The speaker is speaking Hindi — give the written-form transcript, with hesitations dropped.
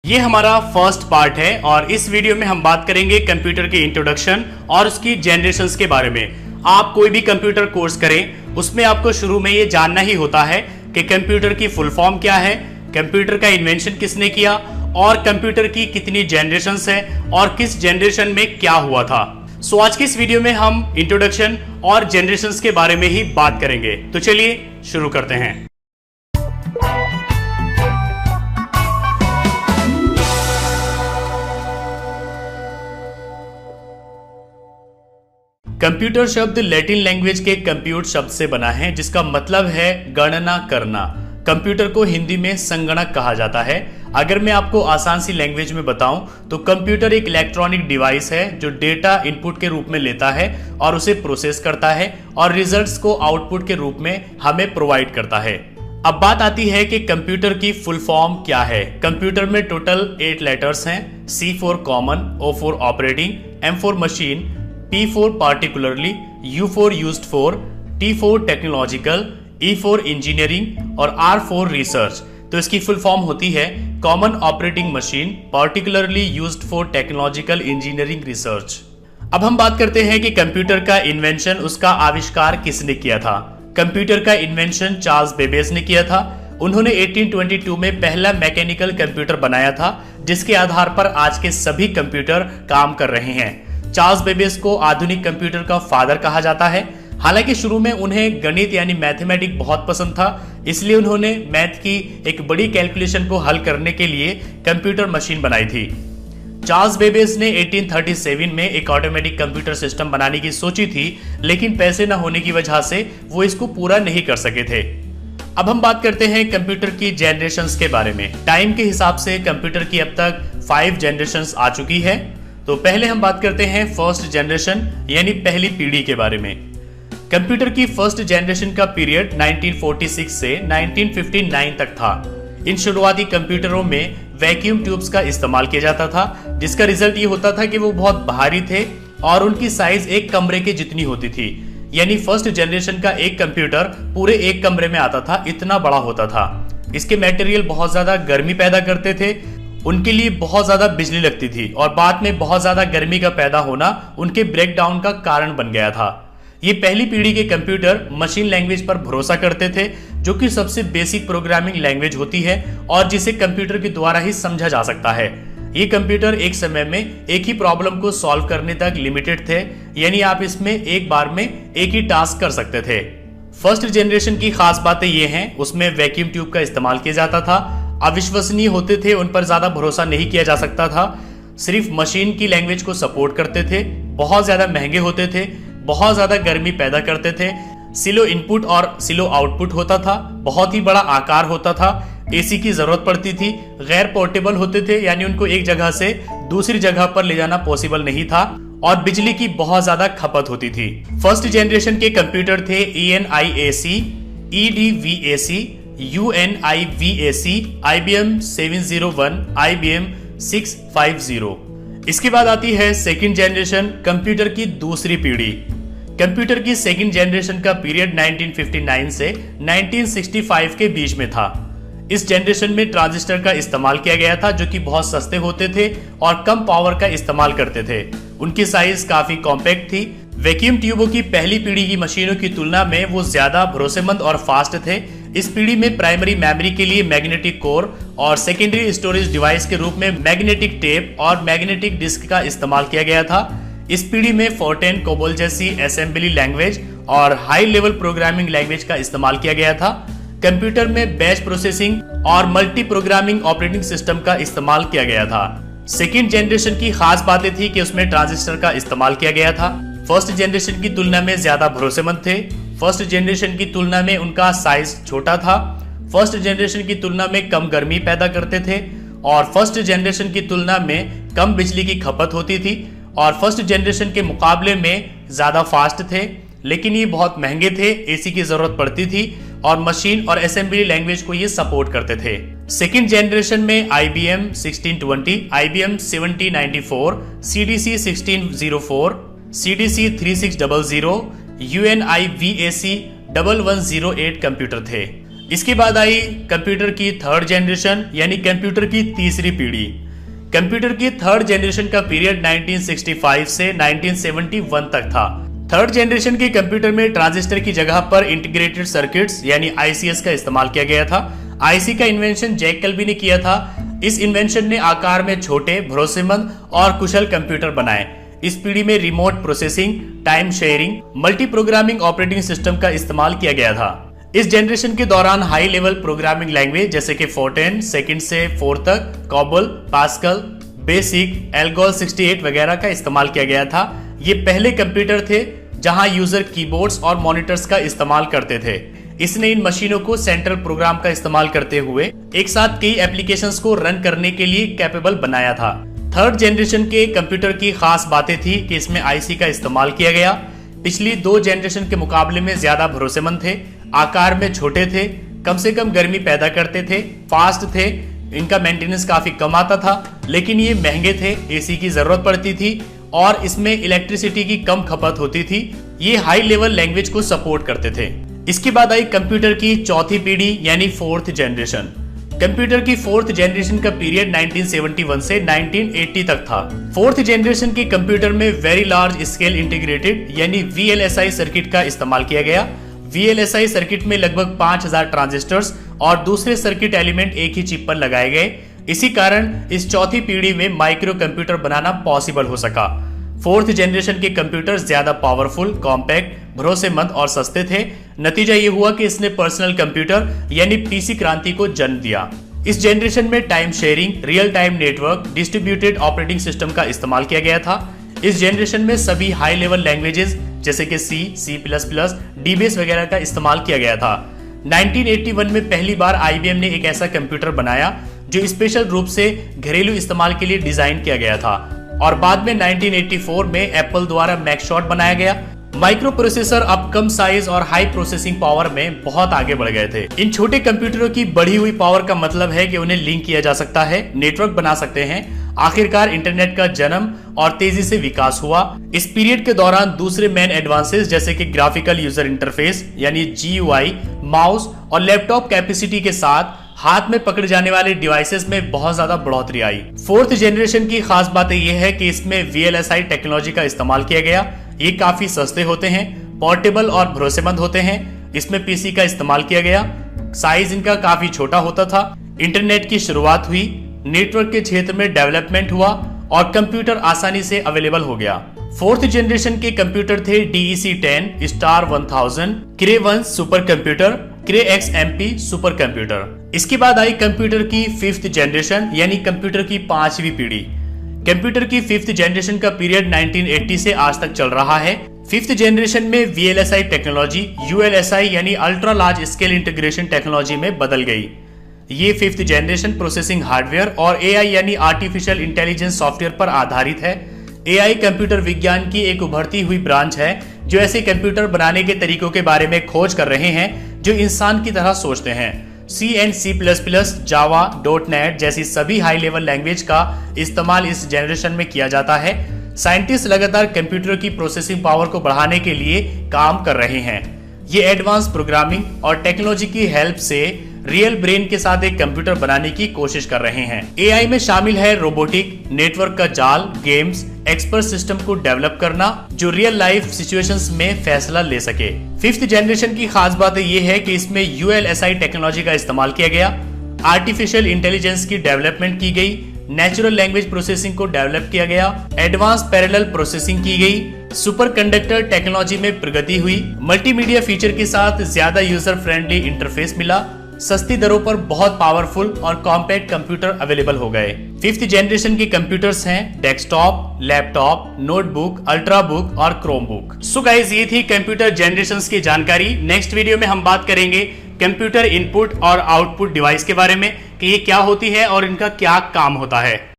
ये हमारा फर्स्ट पार्ट है और इस वीडियो में हम बात करेंगे कंप्यूटर के इंट्रोडक्शन और उसकी जनरेशंस के बारे में। आप कोई भी कंप्यूटर कोर्स करें उसमें आपको शुरू में ये जानना ही होता है कि कंप्यूटर की फुल फॉर्म क्या है, कंप्यूटर का इन्वेंशन किसने किया और कंप्यूटर की कितनी जनरेशंस है और किस जनरेशन में क्या हुआ था। सो आज की इस वीडियो में हम इंट्रोडक्शन और जनरेशंस के बारे में ही बात करेंगे। तो चलिए शुरू करते हैं। कंप्यूटर शब्द लैटिन लैंग्वेज के कंप्यूट शब्द से बना है, जिसका मतलब है गणना करना। कंप्यूटर को हिंदी में संगणक कहा जाता है। अगर मैं आपको आसान सी लैंग्वेज में बताऊं तो कंप्यूटर एक इलेक्ट्रॉनिक डिवाइस है जो डेटा इनपुट के रूप में लेता है और उसे प्रोसेस करता है और रिजल्ट्स को आउटपुट के रूप में हमें प्रोवाइड करता है। अब बात आती है कि कंप्यूटर की फुल फॉर्म क्या है। कंप्यूटर में टोटल 8 लेटर्स हैं। C for common, O for operating, M for machine, P for particularly, U for used for, T for technological, E for engineering और R फॉर रिसर्च। तो इसकी फुल फॉर्म होती है common operating machine, particularly used for technological engineering research. अब हम बात करते हैं कि कंप्यूटर का इन्वेंशन, उसका आविष्कार किसने किया था। कंप्यूटर का इन्वेंशन चार्ल्स बेबेज ने किया था। उन्होंने 1822 में पहला मैकेनिकल कंप्यूटर बनाया था, जिसके आधार पर आज के सभी कंप्यूटर काम कर रहे हैं। चार्ल्स बेबेज को आधुनिक कंप्यूटर का फादर कहा जाता है। हालांकि शुरू में उन्हें गणित यानी मैथमेटिक्स बहुत पसंद था, इसलिए उन्होंने मैथ की एक बड़ी कैलकुलेशन को हल करने के लिए कंप्यूटर मशीन बनाई थी। चार्ल्स बेबेज ने 1837 में एक ऑटोमेटिक कंप्यूटर सिस्टम बनाने की सोची थी, लेकिन पैसे न होने की वजह से वो इसको पूरा नहीं कर सके थे। अब हम बात करते हैं कंप्यूटर की जनरेशंस के बारे में। टाइम के हिसाब से कंप्यूटर की अब तक 5 जनरेशंस आ चुकी है। तो पहले हम बात करते हैं फर्स्ट जनरेशन यानी पहली पीढ़ी के बारे में। कंप्यूटर की फर्स्ट जनरेशन का पीरियड 1946 से 1959 तक था। इन शुरुआती कंप्यूटरों में वैक्यूम ट्यूब्स का इस्तेमाल किया जाता था, जिसका रिजल्ट ये होता था कि वो बहुत भारी थे और उनकी साइज एक कमरे के जितनी होती थी। यानी फर्स्ट जनरेशन का एक कंप्यूटर पूरे एक कमरे में आता था, इतना बड़ा होता था। इसके मटेरियल बहुत ज्यादा गर्मी पैदा करते थे, उनके लिए बहुत ज्यादा बिजली लगती थी और बाद में बहुत ज्यादा गर्मी का पैदा होना उनके ब्रेकडाउन का कारण बन गया था। ये पहली पीढ़ी के कंप्यूटर मशीन लैंग्वेज पर भरोसा करते थे, जो कि सबसे बेसिक प्रोग्रामिंग लैंग्वेज होती है और जिसे कंप्यूटर के द्वारा ही समझा जा सकता है। ये कंप्यूटर एक समय में एक ही प्रॉब्लम को सॉल्व करने तक लिमिटेड थे, यानी आप इसमें एक बार में एक ही टास्क कर सकते थे। फर्स्ट जनरेशन की खास बातें ये हैं, उसमें वैक्यूम ट्यूब का इस्तेमाल किया जाता था, अविश्वसनीय होते थे, उन पर ज्यादा भरोसा नहीं किया जा सकता था, सिर्फ मशीन की लैंग्वेज को सपोर्ट करते थे, बहुत ज्यादा महंगे होते थे, बहुत ज्यादा गर्मी पैदा करते थे, सिलो इनपुट और सिलो आउटपुट होता था, बहुत ही बड़ा आकार होता था, एसी की जरूरत पड़ती थी, गैर पोर्टेबल होते थे, यानी उनको एक जगह से दूसरी जगह पर ले जाना पॉसिबल नहीं था और बिजली की बहुत ज्यादा खपत होती थी। फर्स्ट जनरेशन के कंप्यूटर थे ENIAC, EDVAC, UNIVAC, IBM 701, IBM 650। इसके बाद आती है सेकंड जनरेशन, कंप्यूटर की दूसरी पीढ़ी। कंप्यूटर की सेकंड जनरेशन का पीरियड 1959 से 1965 के बीच में था। इस जनरेशन में ट्रांजिस्टर का इस्तेमाल किया गया था, जो कि बहुत सस्ते होते थे और कम पावर का इस्तेमाल करते थे। उनकी साइज काफी कॉम्पैक्ट थी। वैक्यूम ट्यूबों की पहली पीढ़ी की मशीनों की तुलना में वो ज्यादा भरोसेमंद और फास्ट थे। इस पीढ़ी में प्राइमरी मेमोरी के लिए मैग्नेटिक कोर और सेकेंडरी स्टोरेज डिवाइस के रूप में मैग्नेटिक टेप और मैग्नेटिक डिस्क का इस्तेमाल किया गया था। इस पीढ़ी में फोर्टेन, कोबोल जैसी असेंबली लैंग्वेज और हाई लेवल प्रोग्रामिंग लैंग्वेज का इस्तेमाल किया गया था। कंप्यूटर में बैच प्रोसेसिंग और मल्टी प्रोग्रामिंग ऑपरेटिंग सिस्टम का इस्तेमाल किया गया था। सेकेंड जनरेशन की खास बातें थी कि उसमें ट्रांजिस्टर का इस्तेमाल किया गया था। फर्स्ट जनरेशन की तुलना में ज्यादा भरोसेमंद थे। फर्स्ट जनरेशन की तुलना में उनका साइज छोटा था। फर्स्ट जनरेशन की तुलना में कम गर्मी पैदा करते थे और फर्स्ट जनरेशन की तुलना में कम बिजली की खपत होती थी और फर्स्ट जनरेशन के मुकाबले में ज्यादा फास्ट थे, लेकिन ये बहुत महंगे थे, एसी की जरूरत पड़ती थी और मशीन और असेंबली लैंग्वेज को ये सपोर्ट करते थे। सेकेंड जनरेशन में IBM 1620, IBM 7094, CDC 1604, CDC 3600, UNIVAC 1108 computer थे। इसके बाद आई कंप्यूटर की थर्ड जनरेशन यानी कंप्यूटर की तीसरी पीढ़ी। कंप्यूटर की थर्ड जनरेशन का पीरियड 1965 से 1971 तक था। थर्ड जनरेशन के कंप्यूटर में ट्रांजिस्टर की जगह पर इंटीग्रेटेड सर्किट्स यानी आईसीएस का इस्तेमाल किया गया था। आईसी का इन्वेंशन जैक केल्बी ने किया था। इस इन्वेंशन ने आकार में छोटे, भरोसेमंद और कुशल कंप्यूटर बनाए। इस पीढ़ी में remote processing, time sharing, multi programming operating system का इस्तेमाल किया गया था। इस जनरेशन के दौरान हाई लेवल प्रोग्रामिंग लैंग्वेज जैसे कि फोर्टेन, सेकंड से फोर्थ तक, कॉबल, पास्कल, बेसिक, एल्गोल 68 वगैरह का इस्तेमाल किया गया था। ये पहले कंप्यूटर थे जहां यूजर कीबोर्ड्स और मॉनिटर्स का इस्तेमाल करते थे। इसने इन मशीनों को सेंट्रल प्रोग्राम का इस्तेमाल करते हुए एक साथ कई एप्लीकेशंस को रन करने के लिए कैपेबल बनाया था। थर्ड जनरेशन के कंप्यूटर की खास बातें थी कि इसमें आईसी का इस्तेमाल किया गया। पिछली दो जनरेशन के मुकाबले में ज्यादा भरोसेमंद थे, आकार में छोटे थे, कम से कम गर्मी पैदा करते थे, फास्ट थे, इनका मेंटेनेंस काफी कम आता था, लेकिन ये महंगे थे, एसी की जरूरत पड़ती थी और इसमें इलेक्ट्रिसिटी की कम खपत होती थी। ये हाई लेवल लैंग्वेज को सपोर्ट करते थे। इसके बाद आई कंप्यूटर की चौथी पीढ़ी यानी फोर्थ जनरेशन। कंप्यूटर की फोर्थ जनरेशन का पीरियड 1971 से 1980 तक था। फोर्थ जनरेशन के कंप्यूटर में वेरी लार्ज स्केल इंटीग्रेटेड यानी वीएलएसआई सर्किट का इस्तेमाल किया गया। वीएलएसआई सर्किट में लगभग 5000 ट्रांजिस्टर्स और दूसरे सर्किट एलिमेंट एक ही चिप पर लगाए गए। इसी कारण इस चौथी पीढ़ी में माइक्रो कंप्यूटर बनाना पॉसिबल हो सका। फोर्थ जनरेशन के कंप्यूटर ज्यादा पावरफुल, कॉम्पैक्ट, भरोसेमंद और सस्ते थे। नतीजा ये हुआ कि इसने पर्सनल कंप्यूटर यानी पीसी क्रांति को जन्म दिया। इस जनरेशन में time sharing, real time network, distributed operating system का इस्तेमाल किया गया था। इस जनरेशन में सभी हाई लेवल लैंग्वेजेस जैसे कि C++, डीबीएस वगैरह का इस्तेमाल किया गया था। 1981 में पहली बार आईबीएम ने एक ऐसा कंप्यूटर बनाया जो स्पेशल रूप से घरेलू इस्तेमाल के लिए डिजाइन किया गया था और बाद में 1984 में एप्पल द्वारा मैकशॉट बनाया गया। माइक्रो प्रोसेसर अब कम साइज और हाई प्रोसेसिंग पावर में बहुत आगे बढ़ गए थे। इन छोटे कंप्यूटरों की बढ़ी हुई पावर का मतलब है कि उन्हें लिंक किया जा सकता है, नेटवर्क बना सकते हैं। आखिरकार इंटरनेट का जन्म और तेजी से विकास हुआ। इस पीरियड के दौरान दूसरे मेन एडवांसेस जैसे कि ग्राफिकल यूजर इंटरफेस यानी GUI, माउस और लैपटॉप कैपेसिटी के साथ हाथ में पकड़े जाने वाले डिवाइसेस में बहुत ज्यादा बढ़ोतरी आई। फोर्थ जनरेशन की खास बात यह है कि इसमें VLSI टेक्नोलॉजी का इस्तेमाल किया गया। ये काफी सस्ते होते हैं, पोर्टेबल और भरोसेमंद होते हैं। इसमें पीसी का इस्तेमाल किया गया। साइज इनका काफी छोटा होता था। इंटरनेट की शुरुआत हुई, नेटवर्क के क्षेत्र में डेवलपमेंट हुआ और कंप्यूटर आसानी से अवेलेबल हो गया। फोर्थ जनरेशन के कंप्यूटर थे DEC-10, star 1000, Cray-1 super computer, Cray-XMP super computer. इसके बाद आई कंप्यूटर की फिफ्थ जनरेशन यानी कंप्यूटर की पांचवी पीढ़ी। कंप्यूटर की फिफ्थ जनरेशन का पीरियड 1980 से आज तक चल रहा है। फिफ्थ जनरेशन में VLSI टेक्नोलॉजी ULSI यानी ultra large scale integration technology में बदल गई। ये फिफ्थ जनरेशन प्रोसेसिंग हार्डवेयर और AI यानी आर्टिफिशियल इंटेलिजेंस सॉफ्टवेयर पर आधारित है। AI कंप्यूटर विज्ञान की एक उभरती हुई ब्रांच है जो ऐसे कंप्यूटर बनाने के तरीकों के बारे में खोज कर रहे हैं जो इंसान की तरह सोचते हैं। C++, जावा, .NET जैसी सभी हाई लेवल लैंग्वेज का इस्तेमाल इस जनरेशन में किया जाता है। साइंटिस्ट लगातार कंप्यूटर की प्रोसेसिंग पावर को बढ़ाने के लिए काम कर रहे हैं। ये एडवांस प्रोग्रामिंग और टेक्नोलॉजी की हेल्प से रियल ब्रेन के साथ एक कंप्यूटर बनाने की कोशिश कर रहे हैं। AI में शामिल है रोबोटिक, नेटवर्क का जाल, गेम्स, एक्सपर्ट सिस्टम को डेवलप करना जो रियल लाइफ सिचुएशंस में फैसला ले सके। फिफ्थ जनरेशन की खास बात यह है कि इसमें ULSI टेक्नोलॉजी का इस्तेमाल किया गया, आर्टिफिशियल इंटेलिजेंस की डेवलपमेंट की गई, नेचुरल लैंग्वेज प्रोसेसिंग को डेवलप किया गया, एडवांस पैरेलल प्रोसेसिंग की गई, सुपर कंडक्टर टेक्नोलॉजी में प्रगति हुई, मल्टीमीडिया फीचर के साथ ज्यादा यूजर फ्रेंडली इंटरफेस मिला, सस्ती दरों पर बहुत पावरफुल और कॉम्पैक्ट कंप्यूटर अवेलेबल हो गए। फिफ्थ जनरेशन के कंप्यूटर्स हैं डेस्कटॉप, लैपटॉप, नोटबुक, अल्ट्राबुक और क्रोमबुक। सो गाइस, ये थी कंप्यूटर जनरेशंस की जानकारी। नेक्स्ट वीडियो में हम बात करेंगे कंप्यूटर इनपुट और आउटपुट डिवाइस के बारे में कि ये क्या होती है और इनका क्या काम होता है।